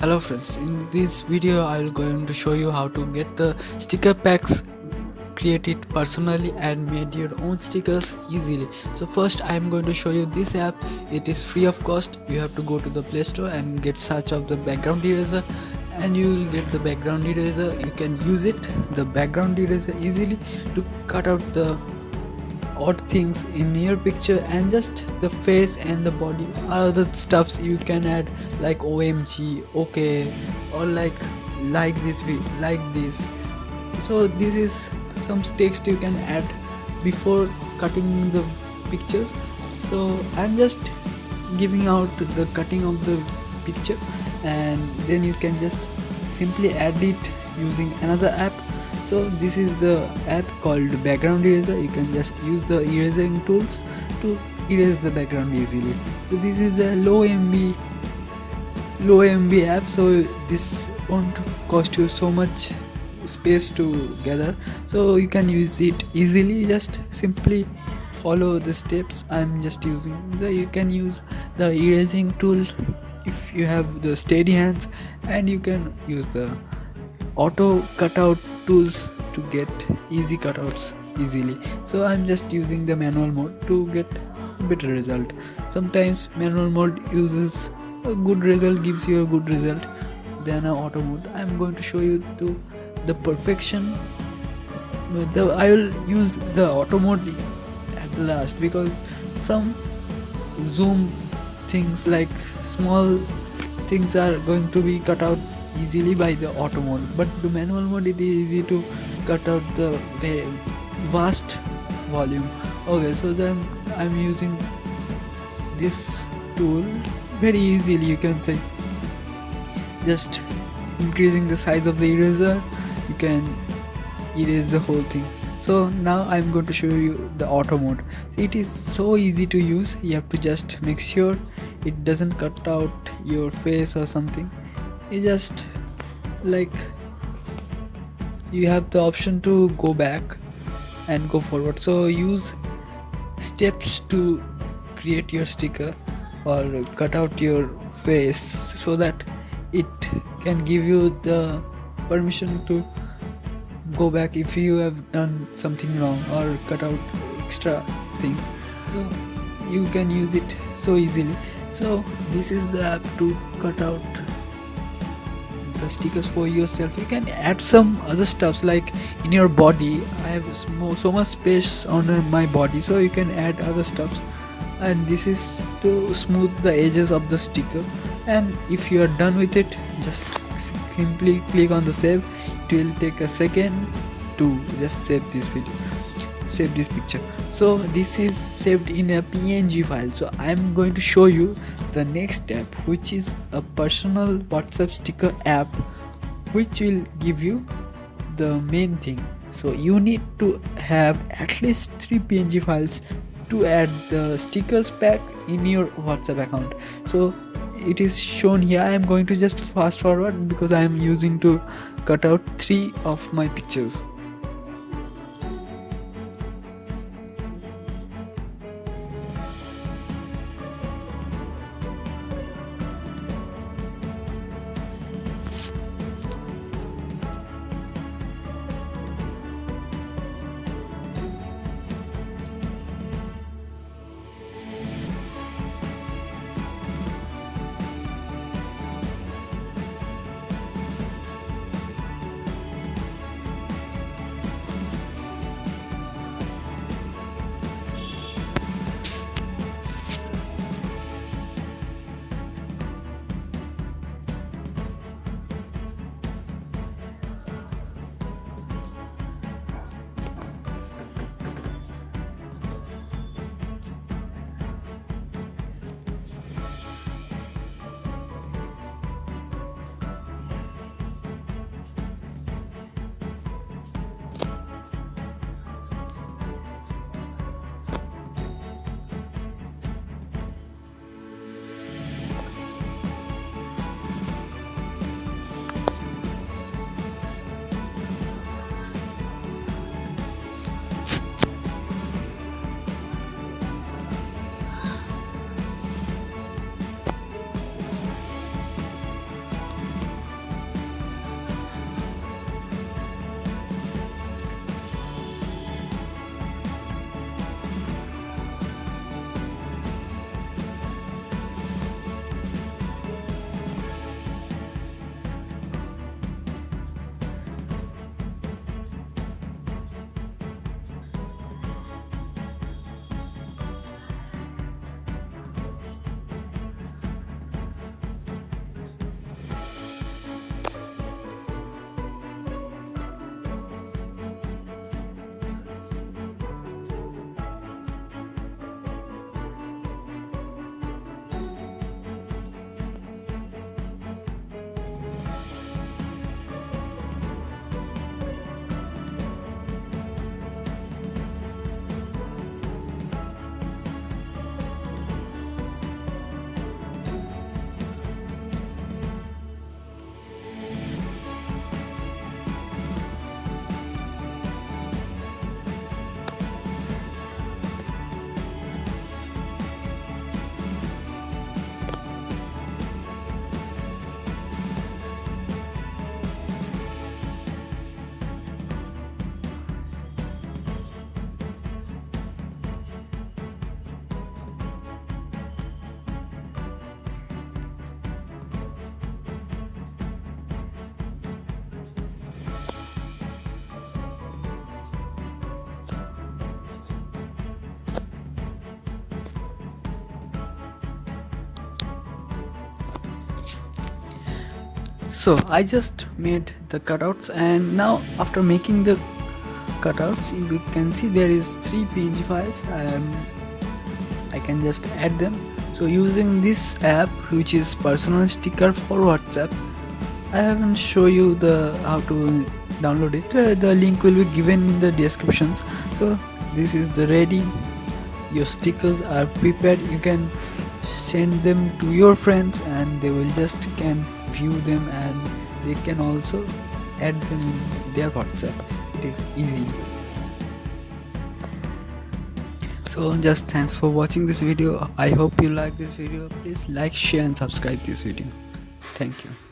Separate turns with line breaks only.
Hello friends, in this video I will going to show you how to get the sticker packs, create it personally and made your own stickers easily. So first I am going to show you this app. It is free of cost. You have to go to the Play Store and get search of the background eraser, and you will get the background eraser. You can use it, the background eraser, easily to cut out the odd things in your picture, and just the face and the body other stuffs you can add, like OMG, okay, or like this, like this. So this is some text you can add before cutting the pictures. So I'm just giving out the cutting of the picture, and then you can just simply add it using another app. So this is the app called background eraser. You can just use the erasing tools to erase the background easily. So this is a low MB app, so this won't cost you so much space to gather, so you can use it easily. Just simply follow the steps I'm just using. You can use the erasing tool if you have the steady hands, and you can use the auto cutout tools to get easy cutouts easily. So I'm just using the manual mode to get a better result. Sometimes manual mode uses a good result, gives you a good result than a auto mode. I'm going to show you to the perfection. I will use the auto mode at the last, because some zoom things, like small things, are going to be cut out easily by the auto mode, but the manual mode, it is easy to cut out the vast volume. Okay, so then I'm using this tool very easily, you can say, just increasing the size of the eraser, you can erase the whole thing. So now I'm going to show you the auto mode. See, it is so easy to use. You have to just make sure it doesn't cut out your face or something. You just, like, you have the option to go back and go forward. So use steps to create your sticker or cut out your face, so that it can give you the permission to go back if you have done something wrong or cut out extra things. So you can use it so easily. So this is the app to cut out the stickers for yourself. You can add some other stuffs, like in your body. I have so much space on my body, so you can add other stuffs, and this is to smooth the edges of the sticker. And if you are done with it, just simply click on the save. It will take a second to just save this video, save this picture. So this is saved in a PNG file. So I'm going to show you the next step, which is a personal WhatsApp sticker app, which will give you the main thing. So you need to have at least 3 PNG files to add the stickers pack in your WhatsApp account. So it is shown here. I am going to just fast forward because I am using to cut out 3 of my pictures. So I just made the cutouts, and now after making the cutouts you can see there is 3 PNG files. I can just add them. So using this app, which is personal sticker for WhatsApp, I haven't show you the how to download it. The link will be given in the descriptions. So this is the ready. Your stickers are prepared. You can send them to your friends and they will just can view them, and they can also add them in their WhatsApp. It is easy. So just thanks for watching this video. I hope you like this video. Please like, share and subscribe this video. Thank you.